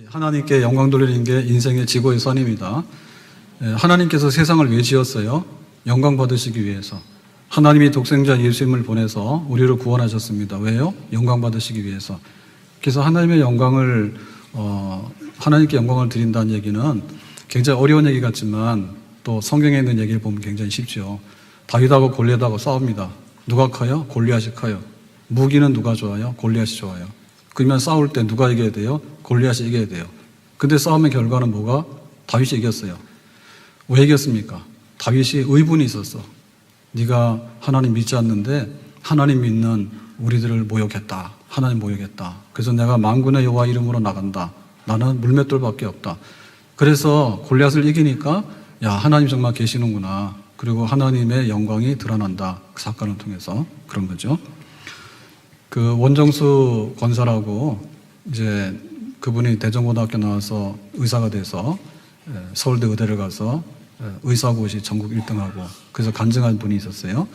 하나님께 영광 돌리는 게 인생의 지고의 선입니다. 하나님께서 세상을 왜 지었어요? 영광 받으시기 위해서. 하나님이 독생자 예수님을 보내서 우리를 구원하셨습니다. 왜요? 영광 받으시기 위해서. 그래서 하나님의 영광을 하나님께 영광을 드린다는 얘기는 굉장히 어려운 얘기 같지만 또 성경에 있는 얘기를 보면 굉장히 쉽죠. 다윗하고 골리앗하고 싸웁니다. 누가 커요? 골리앗이 커요. 무기는 누가 좋아요? 골리앗이 좋아요. 그러면 싸울 때 누가 이겨야 돼요? 골리앗이 이겨야 돼요. 근데 싸움의 결과는 뭐가? 다윗이 이겼어요. 왜 이겼습니까? 다윗이 의분이 있었어. 네가 하나님 믿지 않는데 하나님 믿는 우리들을 모욕했다. 하나님 모욕했다. 그래서 내가 만군의 여호와 이름으로 나간다. 나는 물맷돌밖에 없다. 그래서 골리앗을 이기니까 야, 하나님 정말 계시는구나. 그리고 하나님의 영광이 드러난다. 그 사건을 통해서 그런 거죠. 그 원정수 권사라고 이제 그분이 대전고등학교 나와서 의사가 돼서 서울대 의대를 가서 의사고시 전국 1등하고 그래서 간증한 분이 있었어요.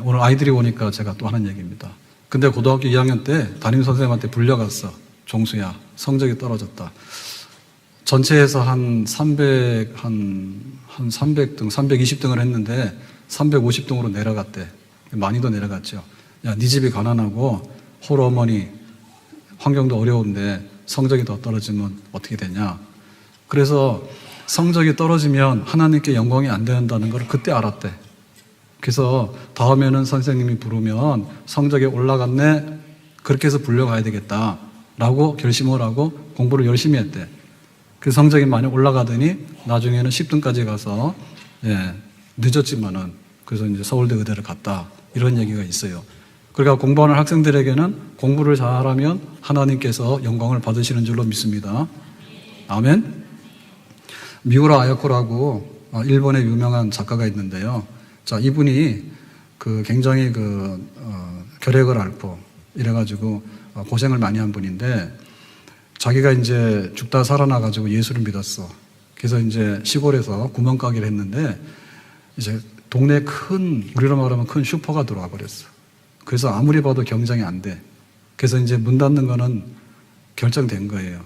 오늘 아이들이 오니까 제가 또 하는 얘기입니다. 근데 고등학교 2학년 때 담임선생님한테 불려갔어. 종수야, 성적이 떨어졌다. 전체에서 한 300등, 320등을 했는데 350등으로 내려갔대. 많이 더 내려갔죠. 야, 네 집이 가난하고 홀어머니 환경도 어려운데 성적이 더 떨어지면 어떻게 되냐. 그래서 성적이 떨어지면 하나님께 영광이 안 된다는 걸 그때 알았대. 그래서 다음에는 선생님이 부르면 성적이 올라갔네. 그렇게 해서 불려가야 되겠다라고 결심을 하고 공부를 열심히 했대. 그 성적이 많이 올라가더니 나중에는 10등까지 가서 늦었지만은 그래서 이제 서울대 의대를 갔다. 이런 얘기가 있어요. 그러니까 공부하는 학생들에게는 공부를 잘하면 하나님께서 영광을 받으시는 줄로 믿습니다. 아멘. 미우라 아야코라고 일본의 유명한 작가가 있는데요. 자, 이분이 굉장히 결핵을 앓고 이래가지고 고생을 많이 한 분인데 자기가 이제 죽다 살아나가지고 예수를 믿었어. 그래서 이제 시골에서 구멍가게를 했는데 이제 동네에 우리로 말하면 큰 슈퍼가 들어와 버렸어. 그래서 아무리 봐도 경쟁이 안 돼. 그래서 이제 문 닫는 거는 결정된 거예요.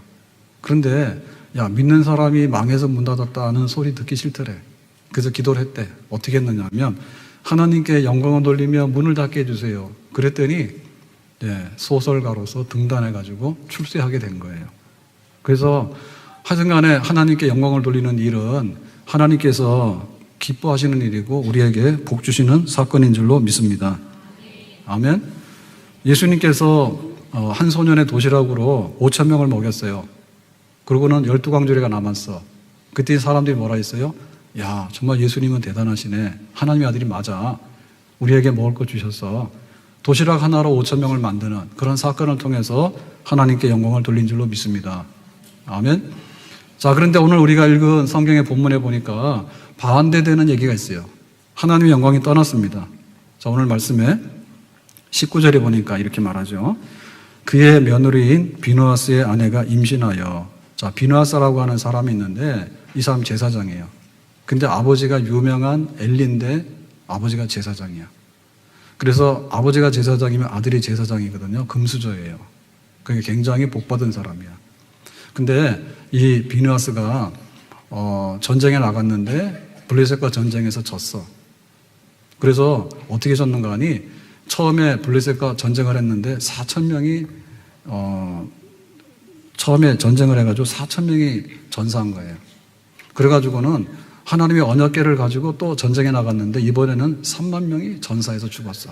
그런데 야, 믿는 사람이 망해서 문 닫았다는 소리 듣기 싫더래. 그래서 기도를 했대. 어떻게 했느냐면 하나님께 영광을 돌리며 문을 닫게 해주세요. 그랬더니 소설가로서 등단해가지고 출세하게 된 거예요. 그래서 하여튼간에 하나님께 영광을 돌리는 일은 하나님께서 기뻐하시는 일이고 우리에게 복 주시는 사건인 줄로 믿습니다. 아멘. 예수님께서 한 소년의 도시락으로 5,000명을 먹였어요. 그러고는 12광주리가 남았어. 그때 사람들이 뭐라 했어요? 야, 정말 예수님은 대단하시네. 하나님의 아들이 맞아. 우리에게 먹을 거 주셨어. 도시락 하나로 5,000명을 만드는 그런 사건을 통해서 하나님께 영광을 돌린 줄로 믿습니다. 아멘. 자, 그런데 오늘 우리가 읽은 성경의 본문에 보니까 반대되는 얘기가 있어요. 하나님의 영광이 떠났습니다. 자, 오늘 말씀에 19절에 보니까 이렇게 말하죠. 그의 며느리인 비누아스의 아내가 임신하여. 자, 비누아스라고 하는 사람이 있는데 이 사람 제사장이에요. 근데 아버지가 유명한 엘리인데 아버지가 제사장이야. 그래서 아버지가 제사장이면 아들이 제사장이거든요. 금수저예요. 그게 굉장히 복받은 사람이야. 근데 이 비누아스가 전쟁에 나갔는데 블레셋과 전쟁에서 졌어. 그래서 어떻게 졌는가 하니 처음에 블레셋과 전쟁을 했는데 4,000명이 처음에 전쟁을 해가지고 4,000명이 전사한 거예요. 그래가지고는 하나님의 언약궤를 가지고 또 전쟁에 나갔는데 이번에는 3만 명이 전사해서 죽었어.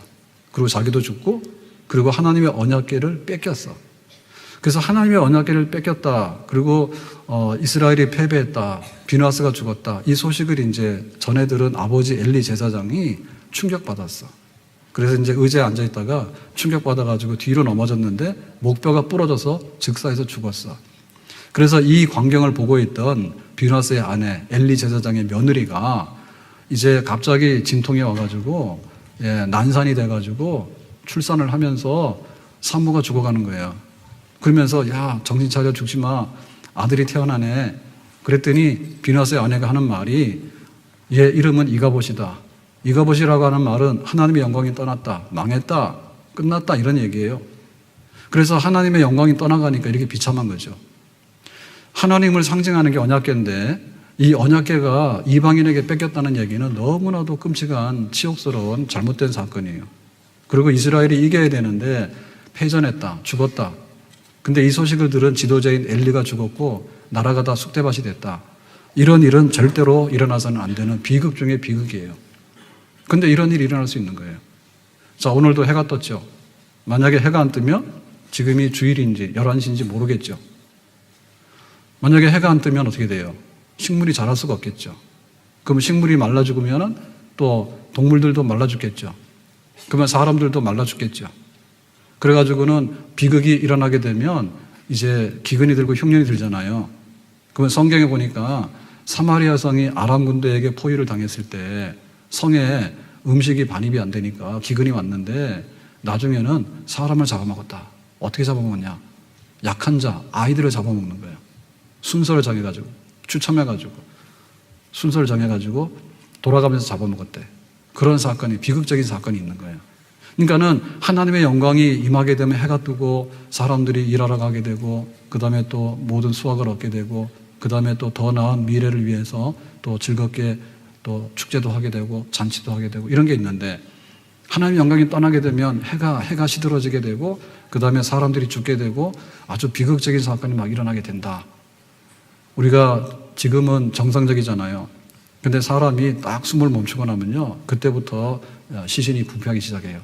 그리고 자기도 죽고 그리고 하나님의 언약궤를 뺏겼어. 그래서 하나님의 언약궤를 뺏겼다. 그리고 이스라엘이 패배했다. 비누아스가 죽었다. 이 소식을 이제 전해 들은 아버지 엘리 제사장이 충격받았어. 그래서 이제 의자에 앉아있다가 충격받아가지고 뒤로 넘어졌는데 목뼈가 부러져서 즉사해서 죽었어. 그래서 이 광경을 보고 있던 비누아스의 아내 엘리 제사장의 며느리가 이제 갑자기 진통이 와가지고 난산이 돼가지고 출산을 하면서 산모가 죽어가는 거예요. 그러면서 야, 정신 차려, 죽지 마. 아들이 태어나네. 그랬더니 비누아스의 아내가 하는 말이 얘 이름은 이가봇이다. 이가봇이라고 하는 말은 하나님의 영광이 떠났다, 망했다, 끝났다 이런 얘기예요. 그래서 하나님의 영광이 떠나가니까 이렇게 비참한 거죠. 하나님을 상징하는 게 언약궤인데 이 언약궤가 이방인에게 뺏겼다는 얘기는 너무나도 끔찍한 치욕스러운 잘못된 사건이에요. 그리고 이스라엘이 이겨야 되는데 패전했다, 죽었다. 근데 이 소식을 들은 지도자인 엘리가 죽었고 나라가 다 쑥대밭이 됐다. 이런 일은 절대로 일어나서는 안 되는 비극 중에 비극이에요. 근데 이런 일이 일어날 수 있는 거예요. 자, 오늘도 해가 떴죠. 만약에 해가 안 뜨면 지금이 주일인지 11시인지 모르겠죠. 만약에 해가 안 뜨면 어떻게 돼요? 식물이 자랄 수가 없겠죠. 그러면 식물이 말라 죽으면 또 동물들도 말라 죽겠죠. 그러면 사람들도 말라 죽겠죠. 그래가지고는 비극이 일어나게 되면 이제 기근이 들고 흉년이 들잖아요. 그러면 성경에 보니까 사마리아 성이 아람 군대에게 포위를 당했을 때 성에 음식이 반입이 안 되니까 기근이 왔는데 나중에는 사람을 잡아먹었다. 어떻게 잡아먹었냐? 약한 자, 아이들을 잡아먹는 거예요. 순서를 정해가지고, 추첨해가지고, 순서를 정해가지고 돌아가면서 잡아먹었대. 그런 사건이, 비극적인 사건이 있는 거예요. 그러니까는 하나님의 영광이 임하게 되면 해가 뜨고 사람들이 일하러 가게 되고 그 다음에 또 모든 수확을 얻게 되고 그 다음에 또 더 나은 미래를 위해서 또 즐겁게 또 축제도 하게 되고 잔치도 하게 되고 이런 게 있는데 하나님의 영광이 떠나게 되면 해가 시들어지게 되고 그 다음에 사람들이 죽게 되고 아주 비극적인 사건이 막 일어나게 된다. 우리가 지금은 정상적이잖아요. 근데 사람이 딱 숨을 멈추고 나면요 그때부터 시신이 부패하기 시작해요.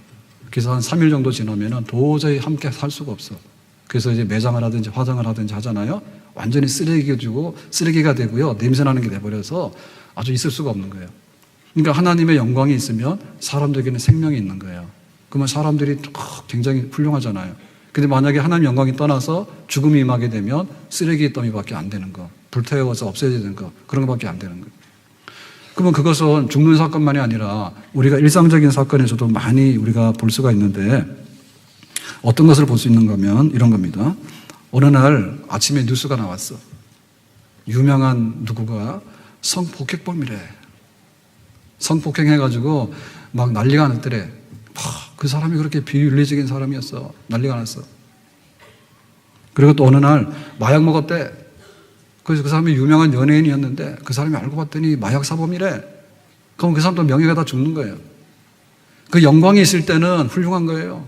그래서 한 3일 정도 지나면은 도저히 함께 살 수가 없어. 그래서 이제 매장을 하든지 화장을 하든지 하잖아요. 완전히 쓰레기가 되고요. 냄새나는 게 돼버려서 아주 있을 수가 없는 거예요. 그러니까 하나님의 영광이 있으면 사람들에게는 생명이 있는 거예요. 그러면 사람들이 굉장히 훌륭하잖아요. 근데 만약에 하나님 영광이 떠나서 죽음이 임하게 되면 쓰레기 더미밖에 안 되는 거, 불태워서 없애지는 거, 그런 것밖에 안 되는 거예요. 그러면 그것은 죽는 사건만이 아니라 우리가 일상적인 사건에서도 많이 우리가 볼 수가 있는데 어떤 것을 볼 수 있는가 하면 이런 겁니다. 어느 날 아침에 뉴스가 나왔어. 유명한 누구가 성폭행범이래. 성폭행해가지고 막 난리가 났더래. 그 사람이 그렇게 비윤리적인 사람이었어. 난리가 났어. 그리고 또 어느 날 마약 먹었대. 그래서 그 사람이 유명한 연예인이었는데 그 사람이 알고 봤더니 마약 사범이래. 그럼 그 사람도 명예가 다 죽는 거예요. 그 영광이 있을 때는 훌륭한 거예요.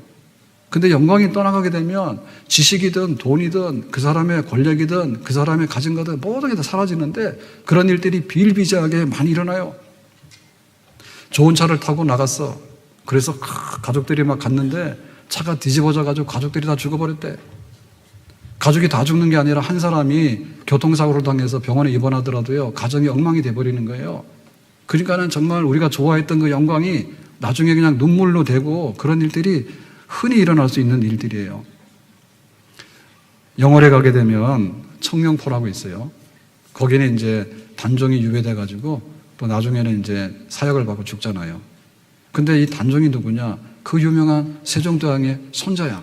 근데 영광이 떠나가게 되면 지식이든 돈이든 그 사람의 권력이든 그 사람의 가진 것들 모든 게 다 사라지는데 그런 일들이 비일비재하게 많이 일어나요. 좋은 차를 타고 나갔어. 그래서 가족들이 막 갔는데 차가 뒤집어져가지고 가족들이 다 죽어버렸대. 가족이 다 죽는 게 아니라 한 사람이 교통사고를 당해서 병원에 입원하더라도요 가정이 엉망이 돼버리는 거예요. 그러니까는 정말 우리가 좋아했던 그 영광이 나중에 그냥 눈물로 되고 그런 일들이 흔히 일어날 수 있는 일들이에요. 영월에 가게 되면 청룡포라고 있어요. 거기는 이제 단종이 유배돼가지고 또 나중에는 이제 사역을 받고 죽잖아요. 근데 이 단종이 누구냐? 그 유명한 세종대왕의 손자야.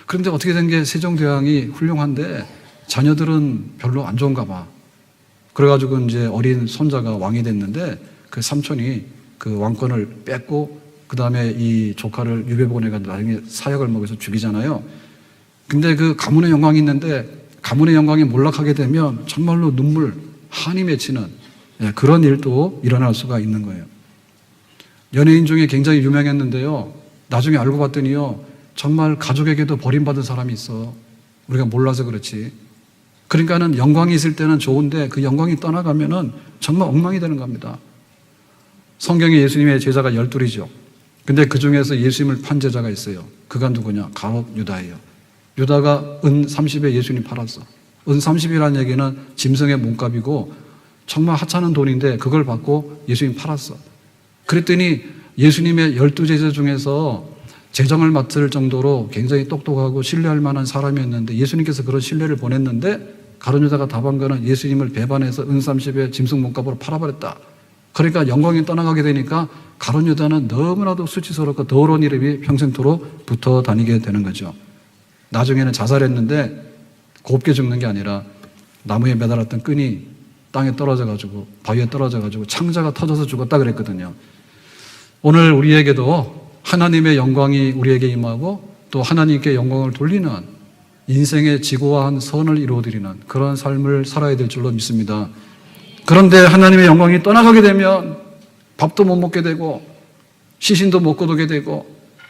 그런데 어떻게 된 게 세종대왕이 훌륭한데 자녀들은 별로 안 좋은가 봐. 그래가지고 이제 어린 손자가 왕이 됐는데 그 삼촌이 그 왕권을 뺏고 그 다음에 이 조카를 유배 보내가지고 나중에 사역을 먹여서 죽이잖아요. 근데 그 가문의 영광이 있는데 가문의 영광이 몰락하게 되면 정말로 눈물, 한이 맺히는 그런 일도 일어날 수가 있는 거예요. 연예인 중에 굉장히 유명했는데요. 나중에 알고 봤더니요. 정말 가족에게도 버림받은 사람이 있어. 우리가 몰라서 그렇지. 그러니까는 영광이 있을 때는 좋은데 그 영광이 떠나가면은 정말 엉망이 되는 겁니다. 성경에 예수님의 제자가 12이죠. 근데 그 중에서 예수님을 판 제자가 있어요. 그가 누구냐? 가룟 유다예요. 유다가 은 30에 예수님 팔았어. 은 30이라는 얘기는 짐승의 몸값이고 정말 하찮은 돈인데 그걸 받고 예수님 팔았어. 그랬더니 예수님의 12제자 중에서 재정을 맡을 정도로 굉장히 똑똑하고 신뢰할 만한 사람이었는데 예수님께서 그런 신뢰를 보냈는데 가룟 유다가 답한 거는 예수님을 배반해서 은 30에 짐승 몸값으로 팔아버렸다. 그러니까 영광이 떠나가게 되니까 가룟 유다는 너무나도 수치스럽고 더러운 이름이 평생토록 붙어 다니게 되는 거죠. 나중에는 자살했는데 곱게 죽는 게 아니라 나무에 매달았던 끈이 땅에 떨어져가지고 바위에 떨어져가지고 창자가 터져서 죽었다 그랬거든요. 오늘 우리에게도 하나님의 영광이 우리에게 임하고 또 하나님께 영광을 돌리는 인생의 지고한 선을 이루어드리는 그런 삶을 살아야 될 줄로 믿습니다. 그런데 하나님의 영광이 떠나가게 되면 밥도 못 먹게 되고 시신도 못 거두게 되고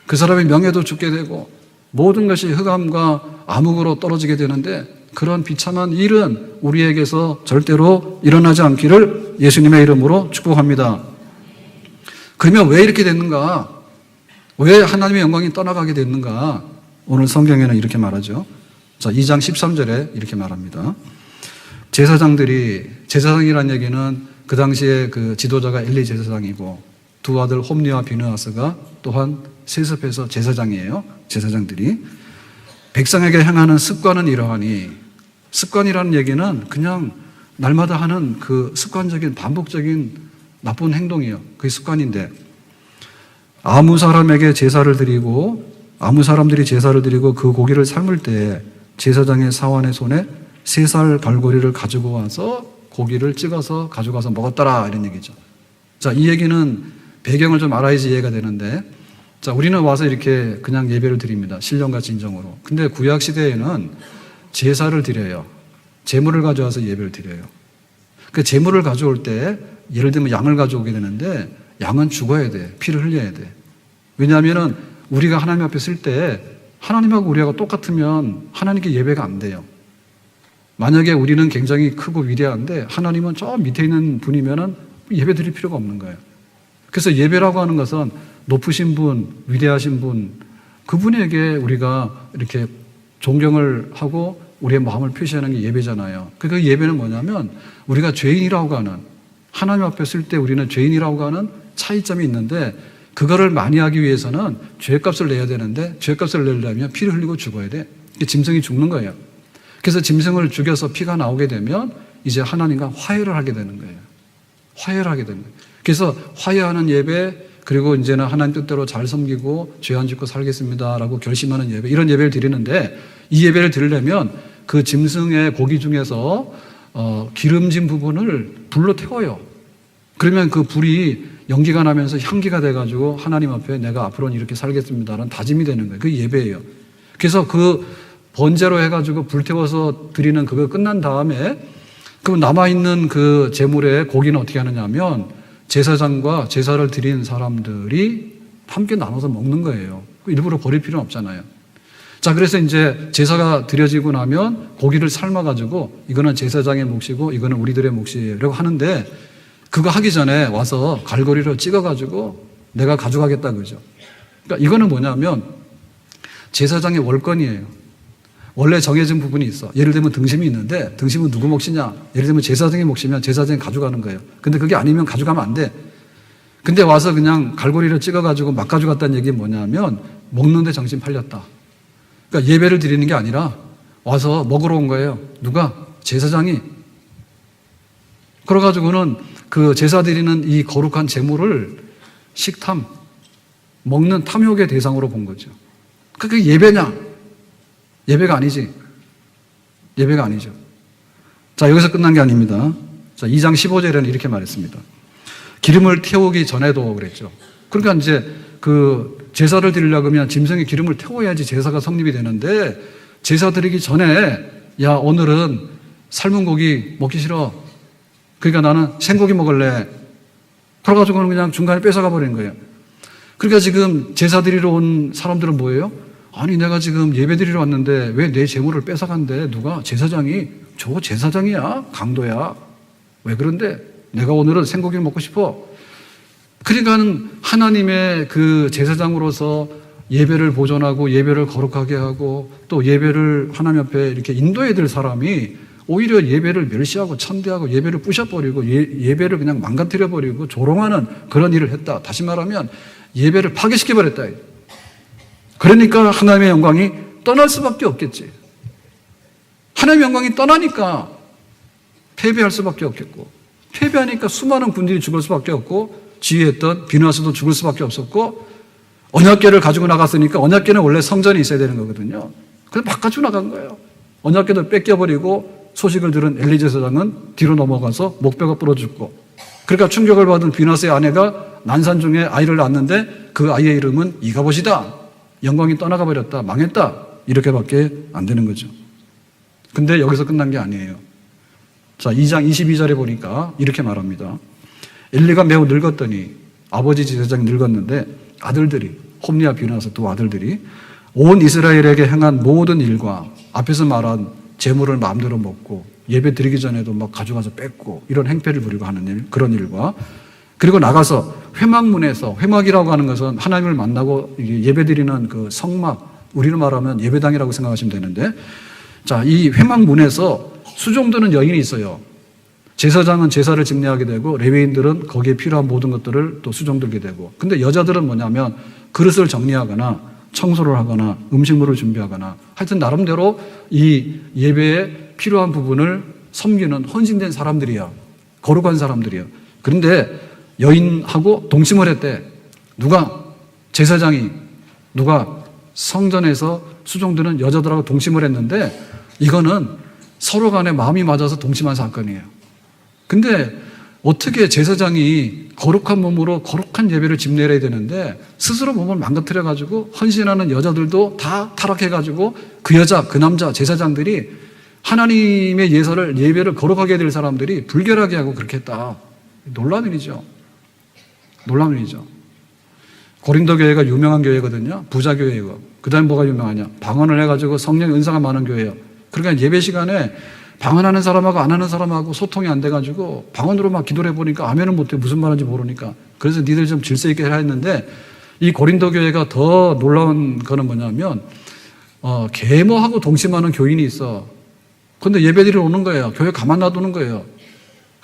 그 사람의 명예도 죽게 되고 모든 것이 흑암과 암흑으로 떨어지게 되는데 그런 비참한 일은 우리에게서 절대로 일어나지 않기를 예수님의 이름으로 축복합니다. 그러면 왜 이렇게 됐는가? 왜 하나님의 영광이 떠나가게 됐는가? 오늘 성경에는 이렇게 말하죠. 자, 2장 13절에 이렇게 말합니다. 제사장이라는 얘기는 그 당시에 그 지도자가 엘리 제사장이고 두 아들 홈리와 비느하스가 또한 세습해서 제사장이에요. 제사장들이. 백성에게 행하는 습관은 이러하니, 습관이라는 얘기는 그냥 날마다 하는 그 습관적인 반복적인 나쁜 행동이에요. 그게 습관인데 아무 사람들이 제사를 드리고 그 고기를 삶을 때 제사장의 사환의 손에 3살 갈고리를 가지고 와서 고기를 찍어서 가져가서 먹었더라 이런 얘기죠. 자, 이 얘기는 배경을 좀 알아야지 이해가 되는데, 자, 우리는 와서 이렇게 그냥 예배를 드립니다. 신령과 진정으로. 근데 구약 시대에는 제사를 드려요. 제물을 가져와서 예배를 드려요. 그 제물을 가져올 때 예를 들면 양을 가져오게 되는데 양은 죽어야 돼. 피를 흘려야 돼. 왜냐하면 우리가 하나님 앞에 쓸 때 하나님하고 우리하고 똑같으면 하나님께 예배가 안 돼요. 만약에 우리는 굉장히 크고 위대한데 하나님은 저 밑에 있는 분이면 예배 드릴 필요가 없는 거예요. 그래서 예배라고 하는 것은 높으신 분, 위대하신 분, 그분에게 우리가 이렇게 존경을 하고 우리의 마음을 표시하는 게 예배잖아요. 그 예배는 뭐냐면 우리가 죄인이라고 하는, 하나님 앞에 쓸 때 우리는 죄인이라고 하는 차이점이 있는데 그거를 많이 하기 위해서는 죄값을 내야 되는데 죄값을 내려면 피를 흘리고 죽어야 돼. 짐승이 죽는 거예요. 그래서 짐승을 죽여서 피가 나오게 되면 이제 하나님과 화해를 하게 되는 거예요. 화해를 하게 되는 거예요. 그래서 화해하는 예배, 그리고 이제는 하나님 뜻대로 잘 섬기고 죄 안 짓고 살겠습니다라고 결심하는 예배, 이런 예배를 드리는데 이 예배를 드리려면 그 짐승의 고기 중에서 기름진 부분을 불로 태워요. 그러면 그 불이 연기가 나면서 향기가 돼가지고 하나님 앞에 내가 앞으로는 이렇게 살겠습니다라는 다짐이 되는 거예요. 그게 예배예요. 그래서 그 번제로 해가지고 불태워서 드리는 그거 끝난 다음에 그 남아있는 그 제물의 고기는 어떻게 하느냐 하면 제사장과 제사를 드린 사람들이 함께 나눠서 먹는 거예요. 일부러 버릴 필요는 없잖아요. 자, 그래서 이제 제사가 드려지고 나면 고기를 삶아가지고 이거는 제사장의 몫이고 이거는 우리들의 몫이라고 하는데 그거 하기 전에 와서 갈고리로 찍어가지고 내가 가져가겠다 그러죠. 그러니까 이거는 뭐냐면 제사장의 월권이에요. 원래 정해진 부분이 있어. 예를 들면 등심이 있는데 등심은 누구 몫이냐? 예를 들면 제사장의 몫이면 제사장이 가져가는 거예요. 근데 그게 아니면 가져가면 안 돼. 근데 와서 그냥 갈고리를 찍어가지고 막 가져갔다는 얘기는 뭐냐면 먹는데 정신 팔렸다. 그러니까 예배를 드리는 게 아니라 와서 먹으러 온 거예요. 누가? 제사장이. 그래가지고는 그 제사 드리는 이 거룩한 제물을 식탐, 먹는 탐욕의 대상으로 본 거죠. 그게 예배냐? 예배가 아니지. 예배가 아니죠. 자, 여기서 끝난 게 아닙니다. 자, 2장 15절에는 이렇게 말했습니다. 기름을 태우기 전에도 그랬죠. 그러니까 이제 그 제사를 드리려고 하면 짐승에 기름을 태워야지 제사가 성립이 되는데 제사 드리기 전에 야, 오늘은 삶은 고기 먹기 싫어. 그러니까 나는 생고기 먹을래. 그래가지고는 그냥 중간에 뺏어가 버리는 거예요. 그러니까 지금 제사 드리러 온 사람들은 뭐예요? 아니, 내가 지금 예배 드리러 왔는데 왜 내 재물을 뺏어간대? 누가? 제사장이. 저 제사장이야? 강도야? 왜 그런데? 내가 오늘은 생고기를 먹고 싶어. 그러니까는 하나님의 그 제사장으로서 예배를 보존하고 예배를 거룩하게 하고 또 예배를 하나님 앞에 이렇게 인도해야 될 사람이 오히려 예배를 멸시하고 천대하고 예배를 부셔버리고 예배를 그냥 망가뜨려버리고 조롱하는 그런 일을 했다. 다시 말하면 예배를 파괴시켜버렸다. 그러니까 하나님의 영광이 떠날 수밖에 없겠지. 하나님의 영광이 떠나니까 패배할 수밖에 없겠고, 패배하니까 수많은 군들이 죽을 수밖에 없고, 지휘했던 비느하스도 죽을 수밖에 없었고, 언약궤를 가지고 나갔으니까 언약궤는 원래 성전에 있어야 되는 거거든요. 그래서 막 가지고 나간 거예요. 언약궤를 뺏겨버리고 소식을 들은 엘리 제사장은 뒤로 넘어가서 목뼈가 부러 죽고, 그러니까 충격을 받은 비느하스의 아내가 난산 중에 아이를 낳았는데 그 아이의 이름은 이가봇이다. 영광이 떠나가 버렸다. 망했다. 이렇게밖에 안 되는 거죠. 근데 여기서 끝난 게 아니에요. 자, 2장 22절에 보니까 이렇게 말합니다. 엘리가 매우 늙었더니 아버지 제사장이 늙었는데 아들들이 홈리와 비나서 두 아들들이 온 이스라엘에게 행한 모든 일과 앞에서 말한 재물을 마음대로 먹고 예배 드리기 전에도 막 가져가서 뺏고 이런 행패를 부리고 하는 일, 그런 일과 그리고 나가서 회막문에서, 회막이라고 하는 것은 하나님을 만나고 예배 드리는 그 성막, 우리로 말하면 예배당이라고 생각하시면 되는데, 자, 이 회막문에서 수종드는 여인이 있어요. 제사장은 제사를 집례하게 되고 레위인들은 거기에 필요한 모든 것들을 또 수종들게 되고, 근데 여자들은 뭐냐면 그릇을 정리하거나 청소를 하거나 음식물을 준비하거나 하여튼 나름대로 이 예배에 필요한 부분을 섬기는 헌신된 사람들이야. 거룩한 사람들이야. 그런데 여인하고 동침을 했대. 누가? 제사장이. 누가? 성전에서 수종드는 여자들하고 동침을 했는데 이거는 서로 간에 마음이 맞아서 동침한 사건이에요. 근데 어떻게 제사장이 거룩한 몸으로 거룩한 예배를 집례해야 되는데 스스로 몸을 망가뜨려가지고 헌신하는 여자들도 다 타락해가지고 그 여자, 그 남자, 제사장들이 하나님의 예배를 거룩하게 될 사람들이 불결하게 하고 그렇게 했다. 놀라운 일이죠. 놀라운 일이죠. 고린도 교회가 유명한 교회거든요. 부자 교회고. 그 다음에 뭐가 유명하냐? 방언을 해가지고 성령의 은사가 많은 교회예요. 그러니까 예배 시간에 방언하는 사람하고 안 하는 사람하고 소통이 안 돼가지고 방언으로 막 기도를 해보니까 아멘은 못해. 무슨 말인지 모르니까. 그래서 니들 좀 질서 있게 해라 했는데 이 고린도 교회가 더 놀라운 거는 뭐냐면 계모하고 동침하는 교인이 있어. 근데 예배드리러 오는 거예요. 교회 가만 놔두는 거예요.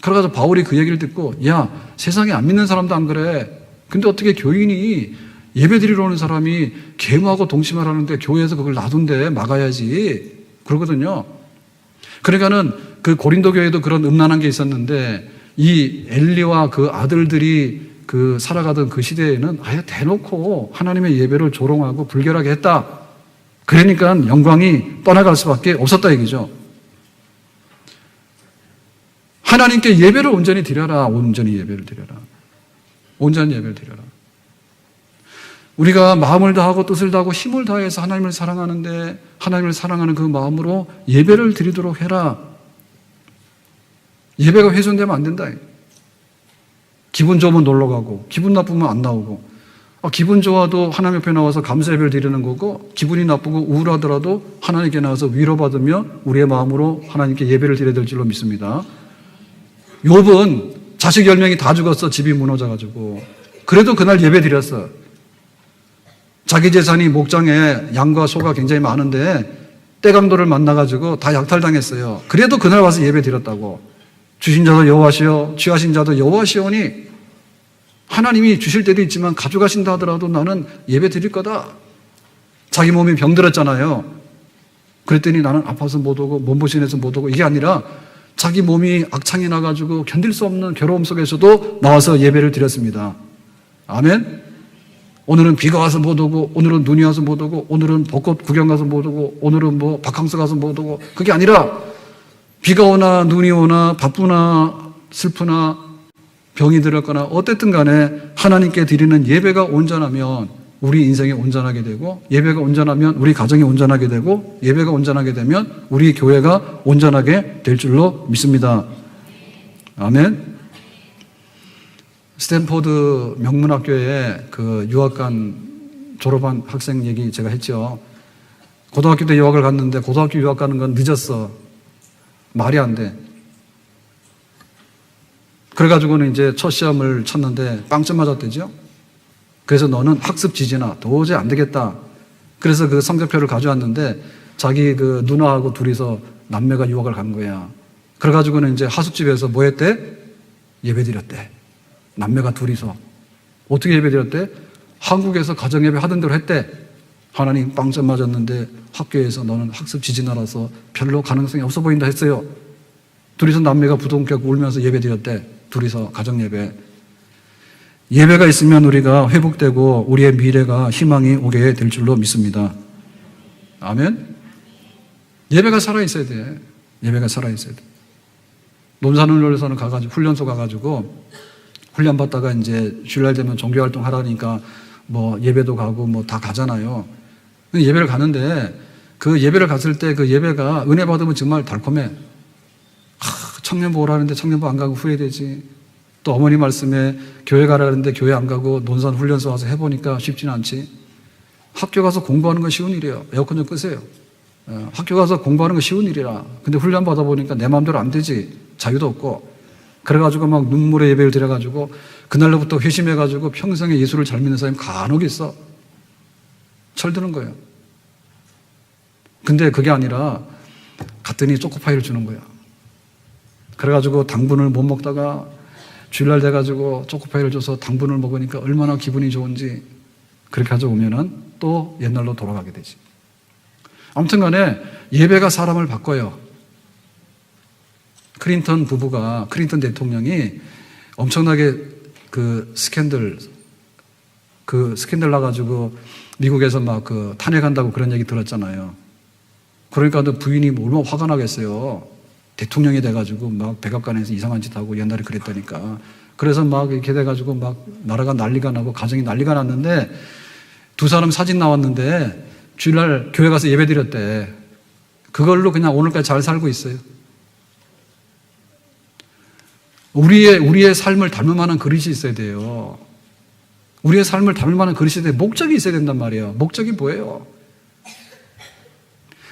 그래가지고 바울이 그 얘기를 듣고 야, 세상에 안 믿는 사람도 안 그래. 근데 어떻게 교인이 예배드리러 오는 사람이 계모하고 동침을 하는데 교회에서 그걸 놔둔대. 막아야지. 그러거든요. 그러니까는 그 고린도 교회도 그런 음란한 게 있었는데 이 엘리와 그 아들들이 그 살아가던 그 시대에는 아예 대놓고 하나님의 예배를 조롱하고 불결하게 했다. 그러니까 영광이 떠나갈 수밖에 없었다 얘기죠. 하나님께 예배를 온전히 드려라. 온전히 예배를 드려라. 온전히 예배를 드려라. 우리가 마음을 다하고 뜻을 다하고 힘을 다해서 하나님을 사랑하는데 하나님을 사랑하는 그 마음으로 예배를 드리도록 해라. 예배가 훼손되면 안 된다. 기분 좋으면 놀러 가고 기분 나쁘면 안 나오고 기분 좋아도 하나님 옆에 나와서 감사 예배를 드리는 거고 기분이 나쁘고 우울하더라도 하나님께 나와서 위로받으며 우리의 마음으로 하나님께 예배를 드려야 될 줄로 믿습니다. 욥은 자식 10명이 다 죽었어. 집이 무너져가지고. 그래도 그날 예배 드렸어. 자기 재산이 목장에 양과 소가 굉장히 많은데 떼강도를 만나가지고 다 약탈당했어요. 그래도 그날 와서 예배 드렸다고. 주신 자도 여호와시오 취하신 자도 여호와시오니 하나님이 주실 때도 있지만 가져가신다 하더라도 나는 예배 드릴 거다. 자기 몸이 병들었잖아요. 그랬더니 나는 아파서 못 오고 몸보신해서 못 오고 이게 아니라 자기 몸이 악창이 나가지고 견딜 수 없는 괴로움 속에서도 나와서 예배를 드렸습니다. 아멘. 오늘은 비가 와서 못 오고 오늘은 눈이 와서 못 오고 오늘은 벚꽃 구경 가서 못 오고 오늘은 뭐 바캉스 가서 못 오고 그게 아니라 비가 오나 눈이 오나 바쁘나 슬프나 병이 들었거나 어쨌든 간에 하나님께 드리는 예배가 온전하면 우리 인생이 온전하게 되고 예배가 온전하면 우리 가정이 온전하게 되고 예배가 온전하게 되면 우리 교회가 온전하게 될 줄로 믿습니다. 아멘. 스탠포드 명문학교에 그 유학간 졸업한 학생 얘기 제가 했죠. 고등학교 때 유학을 갔는데 고등학교 유학 가는 건 늦었어. 말이 안 돼. 그래가지고는 이제 첫 시험을 쳤는데 빵점 맞았대죠. 그래서 너는 학습 지지나 도저히 안 되겠다. 그래서 그 성적표를 가져왔는데 자기 그 누나하고 둘이서 남매가 유학을 간 거야. 그래가지고는 이제 하숙집에서 뭐 했대? 예배 드렸대. 남매가 둘이서. 어떻게 예배 드렸대? 한국에서 가정예배 하던 대로 했대. 하나님 빵점 맞았는데 학교에서 너는 학습 지지나라서 별로 가능성이 없어 보인다 했어요. 둘이서 남매가 부둥 켜고 울면서 예배 드렸대. 둘이서 가정예배. 예배가 있으면 우리가 회복되고 우리의 미래가 희망이 오게 될 줄로 믿습니다. 아멘. 예배가 살아있어야 돼. 예배가 살아있어야 돼. 논산훈련소는 가가지고 훈련소 가가지고 훈련 받다가 이제 주일날 되면 종교활동 하라니까 뭐 예배도 가고 뭐 다 가잖아요. 예배를 가는데 그 예배를 갔을 때 그 예배가 은혜 받으면 정말 달콤해. 청년부 오라는데 청년부 안 가고 후회되지. 또 어머니 말씀에 교회 가라는데 교회 안 가고 논산 훈련소 와서 해보니까 쉽지는 않지. 학교 가서 공부하는 건 쉬운 일이에요. 에어컨 좀 끄세요. 학교 가서 공부하는 건 쉬운 일이라. 근데 훈련 받아보니까 내 마음대로 안 되지. 자유도 없고. 그래가지고 막 눈물의 예배를 드려가지고 그날로부터 회심해가지고 평생에 예수를 잘 믿는 사람이 간혹 있어. 철드는 거예요. 근데 그게 아니라 갔더니 초코파이를 주는 거야. 그래가지고 당분을 못 먹다가 주일날 돼가지고 초코파이를 줘서 당분을 먹으니까 얼마나 기분이 좋은지 그렇게 가져오면은 또 옛날로 돌아가게 되지. 아무튼 간에 예배가 사람을 바꿔요. 클린턴 부부가, 클린턴 대통령이 엄청나게 그 스캔들 나가지고 미국에서 막 그 탄핵한다고 그런 얘기 들었잖아요. 그러니까 부인이 얼마나 화가 나겠어요. 대통령이 돼가지고 막 백악관에서 이상한 짓 하고 옛날에 그랬다니까. 그래서 막 이렇게 돼가지고 막 나라가 난리가 나고 가정이 난리가 났는데 두 사람 사진 나왔는데 주일날 교회 가서 예배 드렸대. 그걸로 그냥 오늘까지 잘 살고 있어요. 우리의 삶을 닮을 만한 그릇이 있어야 돼요. 우리의 삶을 닮을 만한 그릇이 돼요. 목적이 있어야 된단 말이에요. 목적이 뭐예요?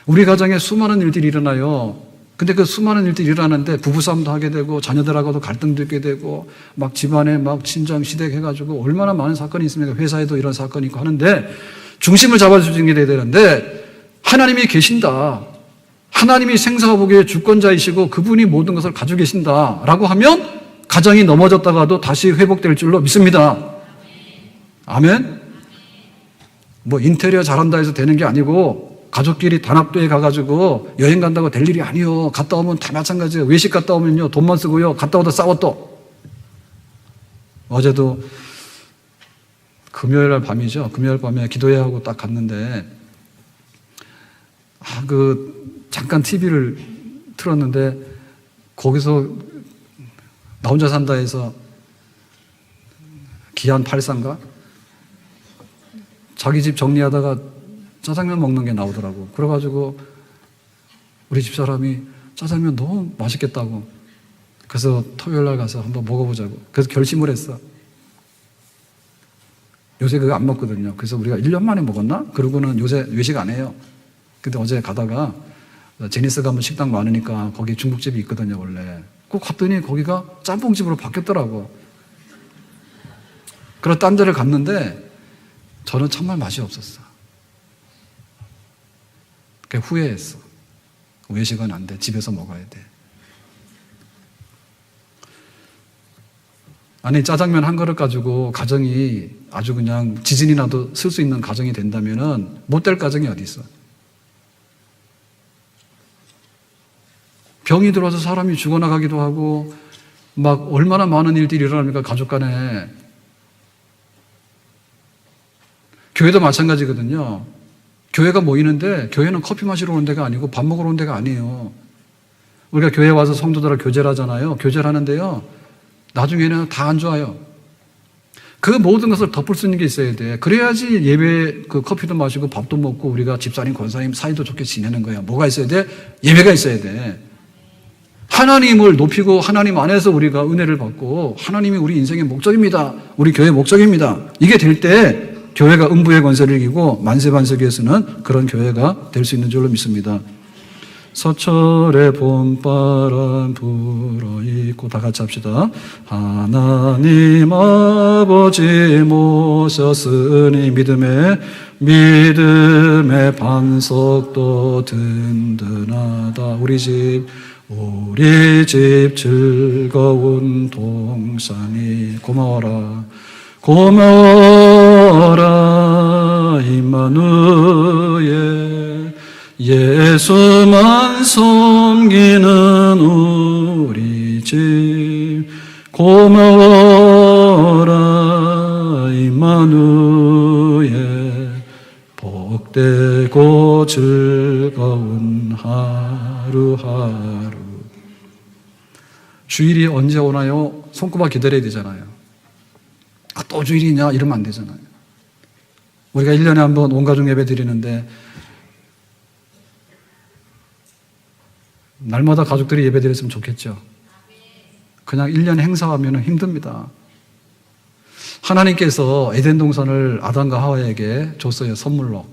우리 가정에 수많은 일들이 일어나요. 근데 그 수많은 일들이 일어나는데 부부싸움도 하게 되고 자녀들하고도 갈등도 있게 되고 막 집안에 막 친정 시댁 해가지고 얼마나 많은 사건이 있습니까? 회사에도 이런 사건이 있고 하는데 중심을 잡아주는 게 돼야 되는데 하나님이 계신다. 하나님이 생사복의 주권자이시고 그분이 모든 것을 가지고 계신다라고 하면 가정이 넘어졌다가도 다시 회복될 줄로 믿습니다. 아멘? 뭐 인테리어 잘한다 해서 되는 게 아니고 가족끼리 단합도에 가가지고 여행 간다고 될 일이 아니요. 갔다 오면 다 마찬가지예요. 외식 갔다 오면요 돈만 쓰고요. 갔다 오다 싸워 또. 어제도 금요일 밤이죠. 금요일 밤에 기도회에 하고 딱 갔는데 잠깐 TV를 틀었는데 거기서 나 혼자 산다 해서 기안 84인가? 자기 집 정리하다가 짜장면 먹는 게 나오더라고. 그래가지고 우리 집사람이 짜장면 너무 맛있겠다고. 그래서 토요일 날 가서 한번 먹어보자고. 그래서 결심을 했어. 요새 그거 안 먹거든요. 그래서 우리가 1년 만에 먹었나? 그러고는 요새 외식 안 해요. 근데 어제 가다가 제니스 가면 식당 많으니까 거기 중국집이 있거든요, 원래. 꼭 갔더니 거기가 짬뽕집으로 바뀌었더라고. 그래서 딴 데를 갔는데 저는 정말 맛이 없었어. 그러니까 후회했어. 외식은 안 돼. 집에서 먹어야 돼. 아니, 짜장면 한 그릇 가지고 가정이 아주 그냥 지진이 나도 쓸 수 있는 가정이 된다면은 못 될 가정이 어디 있어? 병이 들어와서 사람이 죽어나가기도 하고 막 얼마나 많은 일들이 일어납니까? 가족 간에. 교회도 마찬가지거든요. 교회가 모이는데 교회는 커피 마시러 오는 데가 아니고 밥 먹으러 오는 데가 아니에요. 우리가 교회 와서 성도들하고 교제를 하잖아요. 교제를 하는데요. 나중에는 다 안 좋아요. 그 모든 것을 덮을 수 있는 게 있어야 돼. 그래야지 예배 그 커피도 마시고 밥도 먹고 우리가 집사님, 권사님 사이도 좋게 지내는 거야. 뭐가 있어야 돼? 예배가 있어야 돼. 하나님을 높이고 하나님 안에서 우리가 은혜를 받고 하나님이 우리 인생의 목적입니다. 우리 교회의 목적입니다. 이게 될 때 교회가 음부의 권세를 이기고 만세반세기에서는 그런 교회가 될 수 있는 줄로 믿습니다. 서철의 봄바람 불어있고 다 같이 합시다. 하나님 아버지 모셨으니 믿음의 반석도 든든하다. 우리 집 즐거운 동산이 고마워라 임마누엘 예수만 섬기는 우리 집 고마워라 임마누엘 복되고 즐거운 하루하루. 주일이 언제 오나요? 손꼽아 기다려야 되잖아요. 또 주일이냐? 이러면 안 되잖아요. 우리가 1년에 한 번 온 가족 예배 드리는데 날마다 가족들이 예배 드렸으면 좋겠죠. 그냥 1년 행사하면 힘듭니다. 하나님께서 에덴 동산을 아담과 하와에게 줬어요, 선물로.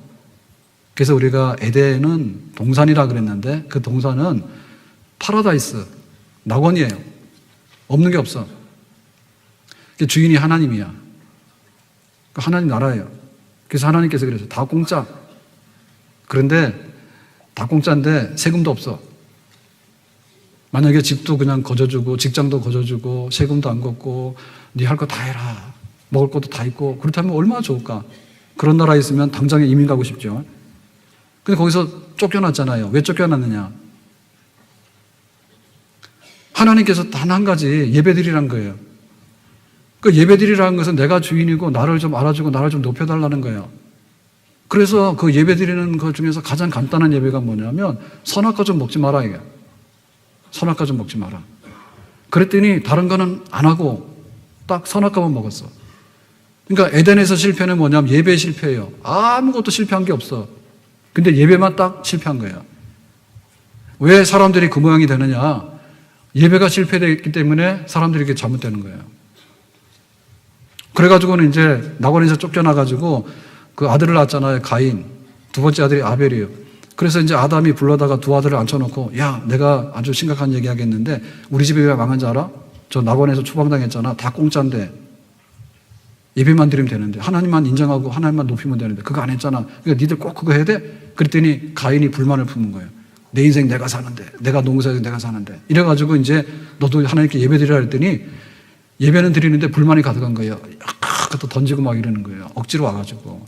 그래서 우리가 에덴은 동산이라 그랬는데 그 동산은 파라다이스, 낙원이에요. 없는 게 없어. 주인이 하나님이야. 하나님 나라예요. 그래서 하나님께서 그래서 다 공짜. 그런데 다 공짜인데 세금도 없어. 만약에 집도 그냥 거저주고 직장도 거저주고 세금도 안 걷고 네 할 거 다 해라. 먹을 것도 다 있고 그렇다면 얼마나 좋을까. 그런 나라에 있으면 당장에 이민 가고 싶죠. 근데 거기서 쫓겨났잖아요. 왜 쫓겨났느냐. 하나님께서 단 한 가지 예배드리라는 거예요. 그 예배드리라는 것은 내가 주인이고 나를 좀 알아주고 나를 좀 높여달라는 거예요. 그래서 그 예배드리는 것 중에서 가장 간단한 예배가 뭐냐면 선악과 좀 먹지 마라 이게. 선악과 좀 먹지 마라. 그랬더니 다른 거는 안 하고 딱 선악과만 먹었어. 그러니까 에덴에서 실패는 뭐냐면 예배 실패예요. 아무것도 실패한 게 없어. 근데 예배만 딱 실패한 거예요. 왜 사람들이 그 모양이 되느냐? 예배가 실패됐기 때문에 사람들이 이렇게 잘못되는 거예요. 그래가지고는 이제 낙원에서 쫓겨나가지고 그 아들을 낳았잖아요. 가인. 두 번째 아들이 아벨이에요. 그래서 이제 아담이 불러다가 두 아들을 앉혀놓고 야, 내가 아주 심각한 얘기 하겠는데 우리 집이 왜 망한지 알아? 저 낙원에서 추방당했잖아. 다 공짜인데 예배만 드리면 되는데 하나님만 인정하고 하나님만 높이면 되는데 그거 안 했잖아. 그러니까 니들 꼭 그거 해야 돼? 그랬더니 가인이 불만을 품은 거예요. 내 인생 내가 사는데 내가 농사에서 내가 사는데 이래가지고 이제 너도 하나님께 예배 드리라 했더니 예배는 드리는데 불만이 가득한 거예요. 갖다 던지고 막 이러는 거예요. 억지로 와가지고.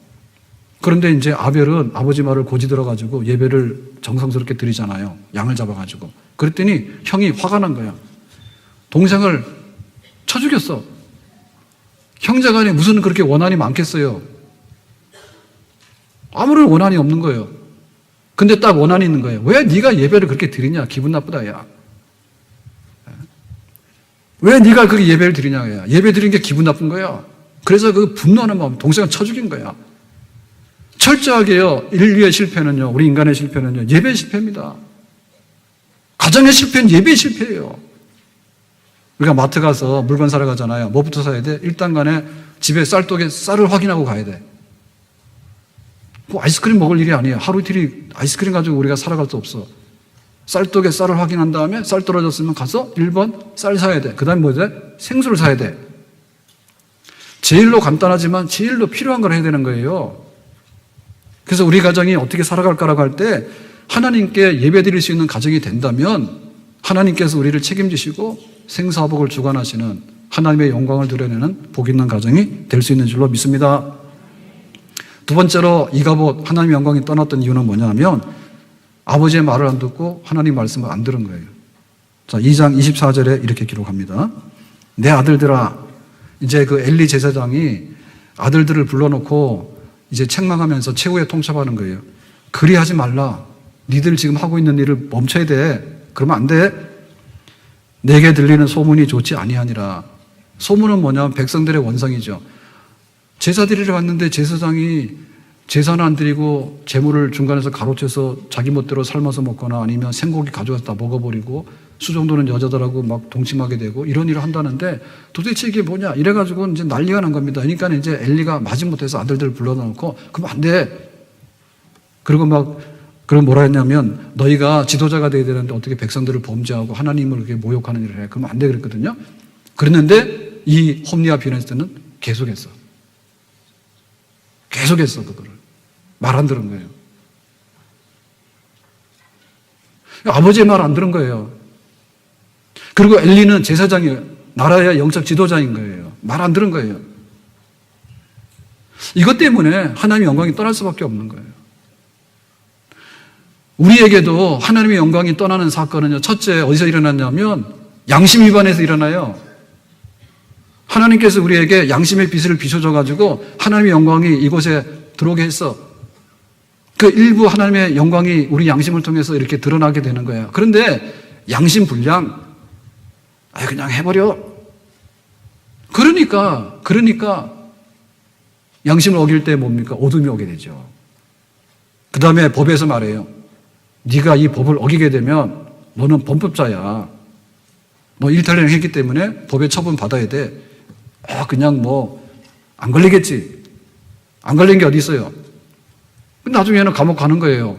그런데 이제 아벨은 아버지 말을 고지 들어가지고 예배를 정성스럽게 드리잖아요. 양을 잡아가지고. 그랬더니 형이 화가 난 거야. 동생을 쳐 죽였어. 형제간에 무슨 그렇게 원한이 많겠어요. 아무런 원한이 없는 거예요. 근데 딱 원한이 있는 거예요. 왜 네가 예배를 그렇게 드리냐? 기분 나쁘다 야. 왜 네가 그렇게 예배를 드리냐 야. 예배 드리는 게 기분 나쁜 거야. 그래서 그 분노하는 마음 동생을 쳐 죽인 거야. 철저하게요. 인류의 실패는요. 우리 인간의 실패는요. 예배 실패입니다. 가정의 실패는 예배 실패예요. 우리가 마트 가서 물건 사러 가잖아요. 뭐부터 사야 돼? 일단 간에 집에 쌀독에 쌀을 확인하고 가야 돼. 뭐 아이스크림 먹을 일이 아니에요. 하루 이틀이 아이스크림 가지고 우리가 살아갈 수 없어. 쌀독에 쌀을 확인한 다음에 쌀 떨어졌으면 가서 1번 쌀 사야 돼. 그 다음에 뭐지? 생수를 사야 돼. 제일로 간단하지만 제일로 필요한 걸 해야 되는 거예요. 그래서 우리 가정이 어떻게 살아갈까라고 할 때 하나님께 예배 드릴 수 있는 가정이 된다면 하나님께서 우리를 책임지시고 생사복을 주관하시는 하나님의 영광을 드러내는 복 있는 가정이 될 수 있는 줄로 믿습니다. 두 번째로 이가봇 하나님의 영광이 떠났던 이유는 뭐냐면 아버지의 말을 안 듣고 하나님 말씀을 안 들은 거예요. 자, 2장 24절에 이렇게 기록합니다. 내 아들들아, 이제 그 엘리 제사장이 아들들을 불러놓고 이제 책망하면서 최후에 통첩하는 거예요. 그리 하지 말라. 니들 지금 하고 있는 일을 멈춰야 돼. 그러면 안 돼. 내게 들리는 소문이 좋지 아니하니라. 소문은 뭐냐면 백성들의 원성이죠. 제사 드리러 갔는데 제사장이 제사는 안 드리고 재물을 중간에서 가로채서 자기 멋대로 삶아서 먹거나 아니면 생고기 가져와서 다 먹어버리고 수정도는 여자들하고 막 동침하게 되고 이런 일을 한다는데 도대체 이게 뭐냐 이래가지고 이제 난리가 난 겁니다. 그러니까 이제 엘리가 마지못해서 아들들을 불러놓고 그럼 안 돼. 그리고 막 그럼 뭐라 했냐면 너희가 지도자가 돼야 되는데 어떻게 백성들을 범죄하고 하나님을 그렇게 모욕하는 일을 해. 그러면 안 돼 그랬거든요. 그랬는데 이 홈리와 비너스는 계속했어. 계속했어 그거를. 말 안 들은 거예요. 아버지의 말 안 들은 거예요. 그리고 엘리는 제사장이에요. 나라의 영적 지도자인 거예요. 말 안 들은 거예요. 이것 때문에 하나님의 영광이 떠날 수밖에 없는 거예요. 우리에게도 하나님의 영광이 떠나는 사건은요, 첫째 어디서 일어났냐면 양심 위반에서 일어나요. 하나님께서 우리에게 양심의 빛을 비춰줘가지고 하나님의 영광이 이곳에 들어오게 했어. 그 일부 하나님의 영광이 우리 양심을 통해서 이렇게 드러나게 되는 거예요. 그런데 양심 불량, 그냥 해버려. 그러니까 양심을 어길 때 뭡니까? 어둠이 오게 되죠. 그 다음에 법에서 말해요. 네가 이 법을 어기게 되면 너는 범법자야. 너 일탈을 했기 때문에 법에 처분 받아야 돼. 그냥 안 걸리겠지. 안 걸린 게 어디 있어요. 나중에는 감옥 가는 거예요.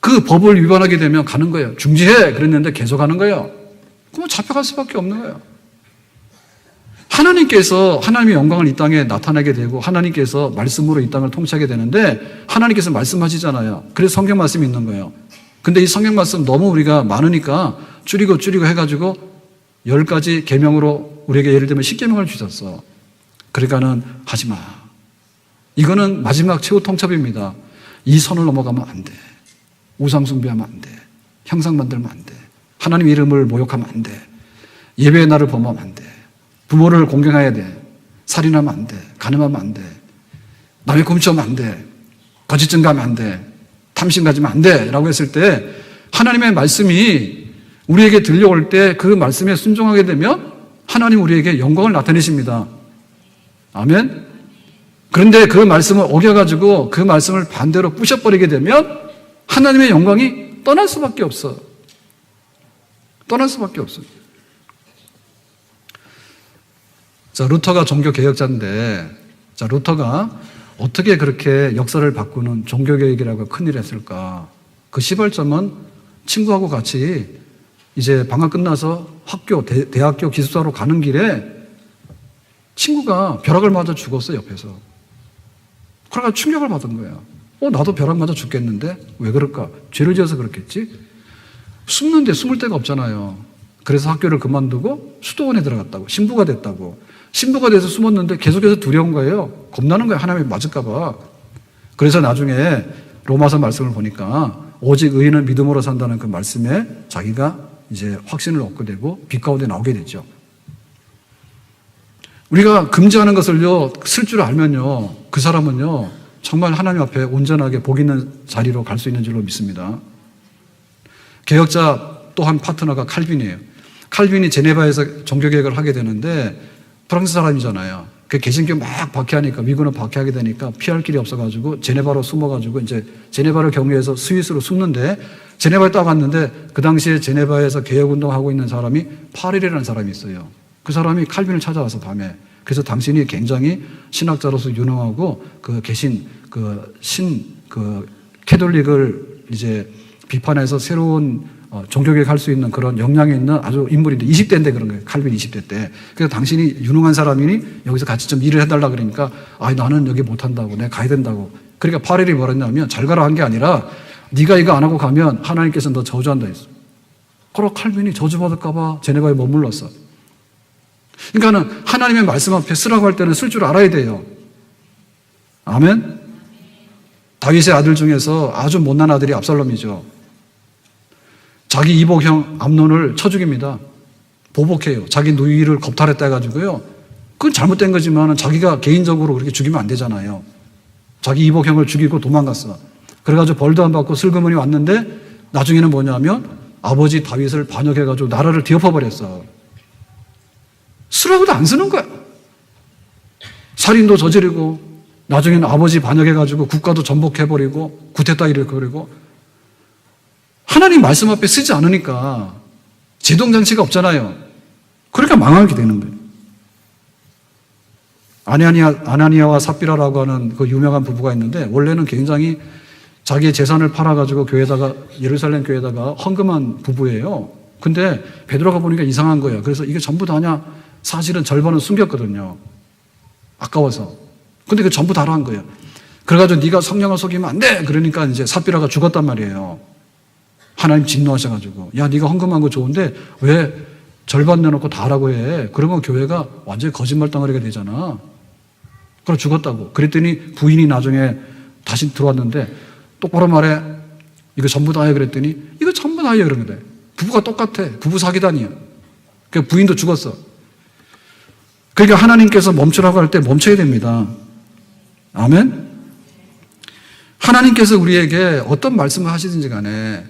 그 법을 위반하게 되면 가는 거예요. 중지해! 그랬는데 계속 하는 거예요. 그럼 잡혀갈 수밖에 없는 거예요. 하나님께서 하나님의 영광을 이 땅에 나타내게 되고 하나님께서 말씀으로 이 땅을 통치하게 되는데 하나님께서 말씀하시잖아요. 그래서 성경 말씀이 있는 거예요. 근데 이 성경 말씀 너무 우리가 많으니까 줄이고 해가지고 10가지 계명으로 우리에게 예를 들면 10계명을 주셨어. 그러니까는 하지 마. 이거는 마지막 최후 통첩입니다. 이 선을 넘어가면 안 돼. 우상 숭배하면 안 돼. 형상 만들면 안 돼. 하나님 이름을 모욕하면 안 돼. 예배의 날을 범하면 안 돼. 부모를 공경해야 돼. 살인하면 안 돼. 간음하면 안 돼. 남의 굶주면 안 돼. 거짓 증거하면 안 돼. 탐심 가지면 안 돼. 라고 했을 때 하나님의 말씀이 우리에게 들려올 때 그 말씀에 순종하게 되면 하나님 우리에게 영광을 나타내십니다. 아멘. 그런데 그 말씀을 어겨가지고 그 말씀을 반대로 부셔버리게 되면 하나님의 영광이 떠날 수밖에 없어. 떠날 수밖에 없어요. 자, 루터가 종교개혁자인데, 자, 루터가 어떻게 그렇게 역사를 바꾸는 종교개혁이라고 큰일을 했을까? 그 시발점은 친구하고 같이 이제 방학 끝나서 학교, 대학교 기숙사로 가는 길에 친구가 벼락을 맞아 죽었어, 옆에서. 그러니까 충격을 받은 거야. 나도 벼락 맞아 죽겠는데? 왜 그럴까? 죄를 지어서 그렇겠지? 숨는데 숨을 데가 없잖아요. 그래서 학교를 그만두고 수도원에 들어갔다고. 신부가 됐다고. 신부가 돼서 숨었는데 계속해서 두려운 거예요. 겁나는 거예요. 하나님이 맞을까봐. 그래서 나중에 로마서 말씀을 보니까 오직 의인은 믿음으로 산다는 그 말씀에 자기가 이제 확신을 얻게 되고 빛 가운데 나오게 되죠. 우리가 금지하는 것을요, 쓸 줄 알면요, 그 사람은요, 정말 하나님 앞에 온전하게 복 있는 자리로 갈 수 있는 줄로 믿습니다. 개혁자 또 한 파트너가 칼빈이에요. 칼빈이 제네바에서 종교개혁을 하게 되는데 프랑스 사람이잖아요. 그 개신교 막 박해하니까, 미군은 박해하게 되니까 피할 길이 없어가지고 제네바로 숨어가지고 이제 제네바를 경유해서 스위스로 숨는데 제네바에 딱 왔는데 그 당시에 제네바에서 개혁운동하고 있는 사람이 파렐이라는 사람이 있어요. 그 사람이 칼빈을 찾아와서 밤에. 그래서 당신이 굉장히 신학자로서 유능하고 그 캐톨릭을 이제 비판해서 새로운 종교개혁 할 수 있는 그런 역량이 있는 아주 인물인데 20대인데 그런 거예요. 칼빈 20대 때. 그래서 당신이 유능한 사람이니 여기서 같이 좀 일을 해달라 그러니까 나는 여기 못한다고. 내가 가야 된다고. 그러니까 파렐이 뭐라 했냐면 잘 가라 한 게 아니라 네가 이거 안 하고 가면 하나님께서 너 저주한다 했어. 그러고 칼빈이 저주받을까 봐 제네바에 머물렀어. 그러니까는 하나님의 말씀 앞에 쓰라고 할 때는 쓸 줄 알아야 돼요. 아멘? 다윗의 아들 중에서 아주 못난 아들이 압살롬이죠. 자기 이복형 암논을 쳐 죽입니다. 보복해요. 자기 누이를 겁탈했다 해가지고요. 그건 잘못된 거지만 자기가 개인적으로 그렇게 죽이면 안 되잖아요. 자기 이복형을 죽이고 도망갔어. 그래가지고 벌도 안 받고 슬그머니 왔는데 나중에는 뭐냐면 아버지 다윗을 반역해가지고 나라를 뒤엎어버렸어. 쓰라고도 안 쓰는 거야. 살인도 저지르고 나중에는 아버지 반역해가지고 국가도 전복해버리고 구테타 일으켜버리고 하나님 말씀 앞에 쓰지 않으니까 제동장치가 없잖아요. 그러니까 망하게 되는 거예요. 아나니아와 삽비라라고 하는 그 유명한 부부가 있는데 원래는 굉장히 자기의 재산을 팔아가지고 예루살렘 교회에다가 헌금한 부부예요. 근데 베드로가 보니까 이상한 거예요. 그래서 이게 전부 다냐? 사실은 절반은 숨겼거든요. 아까워서. 근데 그 전부 다라 한 거예요. 그래가지고 네가 성령을 속이면 안 돼! 그러니까 이제 삽비라가 죽었단 말이에요. 하나님 진노하셔가지고 야 네가 헌금한 거 좋은데 왜 절반 내놓고 다라고 해. 그러면 교회가 완전히 거짓말 덩어리가 되잖아. 그럼 죽었다고. 그랬더니 부인이 나중에 다시 들어왔는데 똑바로 말해. 이거 전부 다야 그랬더니 이거 전부 다야 그런 거래. 부부가 똑같아. 부부 사기단이야. 그러니까 부인도 죽었어. 그러니까 하나님께서 멈추라고 할 때 멈춰야 됩니다. 아멘? 하나님께서 우리에게 어떤 말씀을 하시든지 간에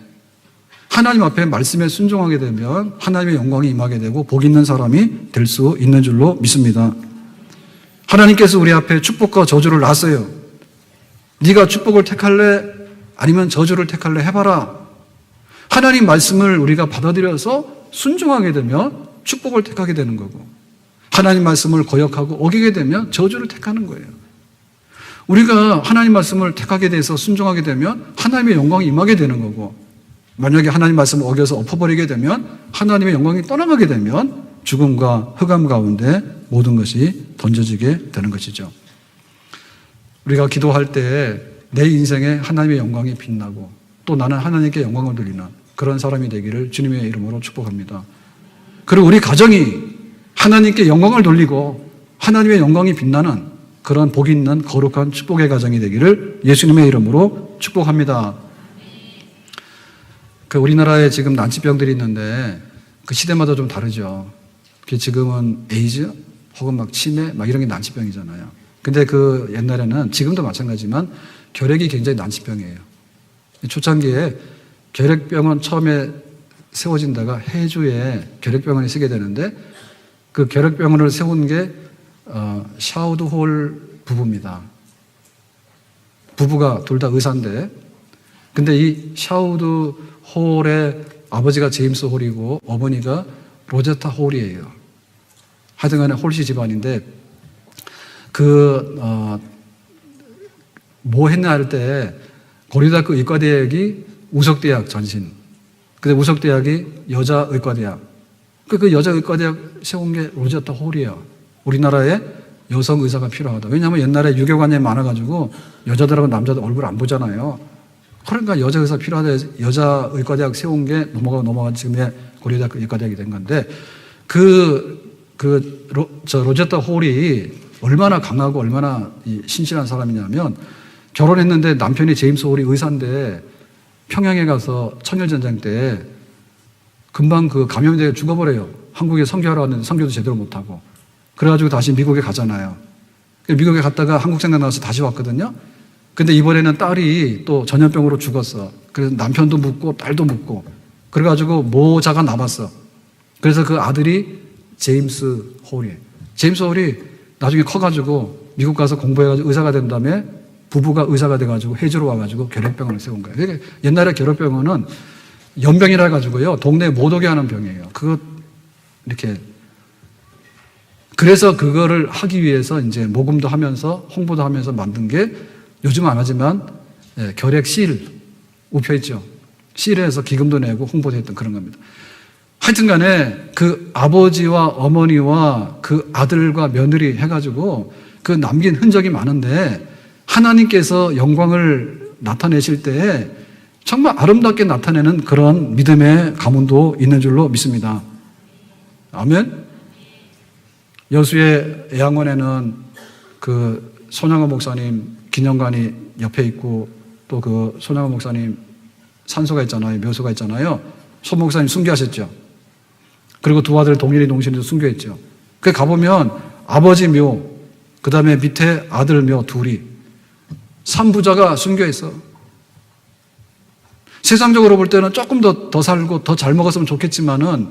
하나님 앞에 말씀에 순종하게 되면 하나님의 영광이 임하게 되고 복 있는 사람이 될 수 있는 줄로 믿습니다. 하나님께서 우리 앞에 축복과 저주를 놨어요. 네가 축복을 택할래? 아니면 저주를 택할래? 해봐라. 하나님 말씀을 우리가 받아들여서 순종하게 되면 축복을 택하게 되는 거고, 하나님 말씀을 거역하고 어기게 되면 저주를 택하는 거예요. 우리가 하나님 말씀을 택하게 돼서 순종하게 되면 하나님의 영광이 임하게 되는 거고, 만약에 하나님 말씀을 어겨서 엎어버리게 되면 하나님의 영광이 떠나가게 되면 죽음과 흑암 가운데 모든 것이 던져지게 되는 것이죠. 우리가 기도할 때 내 인생에 하나님의 영광이 빛나고 또 나는 하나님께 영광을 돌리는 그런 사람이 되기를 주님의 이름으로 축복합니다. 그리고 우리 가정이 하나님께 영광을 돌리고 하나님의 영광이 빛나는 그런 복 있는 거룩한 축복의 가정이 되기를 예수님의 이름으로 축복합니다. 우리나라에 지금 난치병들이 있는데 그 시대마다 좀 다르죠. 지금은 에이즈 혹은 막 치매 막 이런 게 난치병이잖아요. 근데 그 옛날에는 지금도 마찬가지지만 결핵이 굉장히 난치병이에요. 초창기에 결핵병원 처음에 세워진 데가 해주에 결핵병원이 쓰게 되는데 그 결핵병원을 세운 게 샤우드 부부입니다. 부부가 둘 다 의사인데, 근데 이 샤우드 홀의 아버지가 제임스 홀이고 어머니가 로제타 홀이에요. 하여튼간에 홀씨 집안인데 뭐 했나 할 때 고려대학교 의과대학이 우석대학 전신, 근데 우석대학이 여자의과대학, 그 여자의과대학 세운 게 로제타 홀이에요. 우리나라에 여성 의사가 필요하다. 왜냐하면 옛날에 유교관념이 많아가지고 여자들하고 남자들 얼굴 안 보잖아요. 그러니까 여자 의사 필요하다. 여자 의과대학 세운 게 넘어가 지금의 고려대학교 의과대학이 된 건데 로제타 홀이 얼마나 강하고 얼마나 신실한 사람이냐면 결혼했는데 남편이 제임스 홀이 의사인데 평양에 가서 청일전쟁 때 금방 그 감염돼 죽어버려요. 한국에 선교하러 왔는데 선교도 제대로 못하고. 그래가지고 다시 미국에 가잖아요. 미국에 갔다가 한국 생각나서 다시 왔거든요. 근데 이번에는 딸이 또 전염병으로 죽었어. 그래서 남편도 묻고 딸도 묻고. 그래가지고 모자가 남았어. 그래서 그 아들이 제임스 홀이에요. 제임스 홀이 나중에 커가지고 미국 가서 공부해가지고 의사가 된 다음에 부부가 의사가 돼가지고 해주러 와가지고 결핵병원을 세운 거예요. 그러니까 옛날에 결핵병원은 연병이라 해가지고요. 동네에 못 오게 하는 병이에요. 이렇게. 그래서 그거를 하기 위해서 이제 모금도 하면서 홍보도 하면서 만든 게 요즘은 안 하지만 결핵실 우표있죠. 실에서 기금도 내고 홍보도 했던 그런 겁니다. 하여튼 간에 그 아버지와 어머니와 그 아들과 며느리 해가지고 그 남긴 흔적이 많은데 하나님께서 영광을 나타내실 때에 정말 아름답게 나타내는 그런 믿음의 가문도 있는 줄로 믿습니다. 아멘. 여수의 애양원에는 그 손양호 목사님 기념관이 옆에 있고 또 그 손양호 목사님 산소가 있잖아요. 묘소가 있잖아요. 손 목사님 순교하셨죠. 그리고 두 아들 동일이 농신도 순교했죠. 그 가보면 아버지 묘, 그 다음에 밑에 아들 묘 둘이 3부자가 순교했어. 세상적으로 볼 때는 조금 더 살고 더 잘 먹었으면 좋겠지만은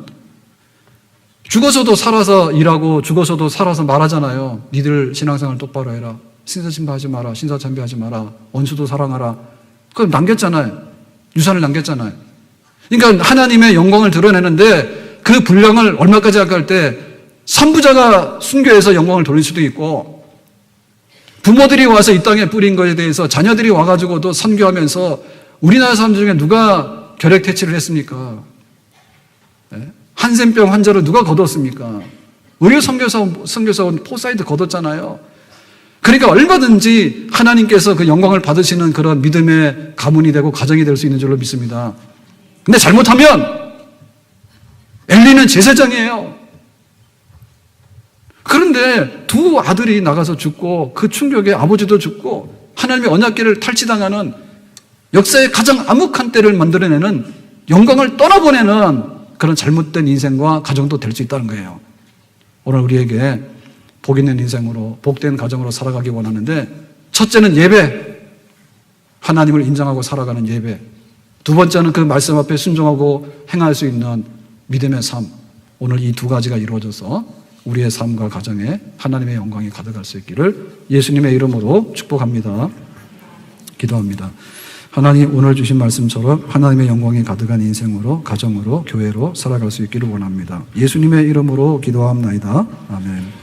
죽어서도 살아서 일하고 죽어서도 살아서 말하잖아요. 니들 신앙생활 똑바로 해라. 신사침하지 마라. 신사참배하지 마라. 원수도 사랑하라. 그걸 남겼잖아요. 유산을 남겼잖아요. 그러니까 하나님의 영광을 드러내는데 그 분량을 얼마까지 할까 때 3부자가 순교해서 영광을 돌릴 수도 있고 부모들이 와서 이 땅에 뿌린 것에 대해서 자녀들이 와가지고도 선교하면서 우리나라 사람 중에 누가 결핵 퇴치를 했습니까? 네? 한센병 환자를 누가 거뒀습니까? 의료 선교사원 포사이드 거뒀잖아요. 그러니까 얼마든지 하나님께서 그 영광을 받으시는 그런 믿음의 가문이 되고 가정이 될 수 있는 줄로 믿습니다. 근데 잘못하면 엘리는 제사장이에요. 그런데 두 아들이 나가서 죽고 그 충격에 아버지도 죽고 하나님의 언약궤를 탈취당하는 역사의 가장 암흑한 때를 만들어내는 영광을 떠나보내는 그런 잘못된 인생과 가정도 될 수 있다는 거예요. 오늘 우리에게 복 있는 인생으로 복된 가정으로 살아가기 원하는데 첫째는 예배, 하나님을 인정하고 살아가는 예배. 두 번째는 그 말씀 앞에 순종하고 행할 수 있는 믿음의 삶. 오늘 이 두 가지가 이루어져서 우리의 삶과 가정에 하나님의 영광이 가득할 수 있기를 예수님의 이름으로 축복합니다. 기도합니다. 하나님 오늘 주신 말씀처럼 하나님의 영광이 가득한 인생으로, 가정으로, 교회로 살아갈 수 있기를 원합니다. 예수님의 이름으로 기도합나이다. 아멘.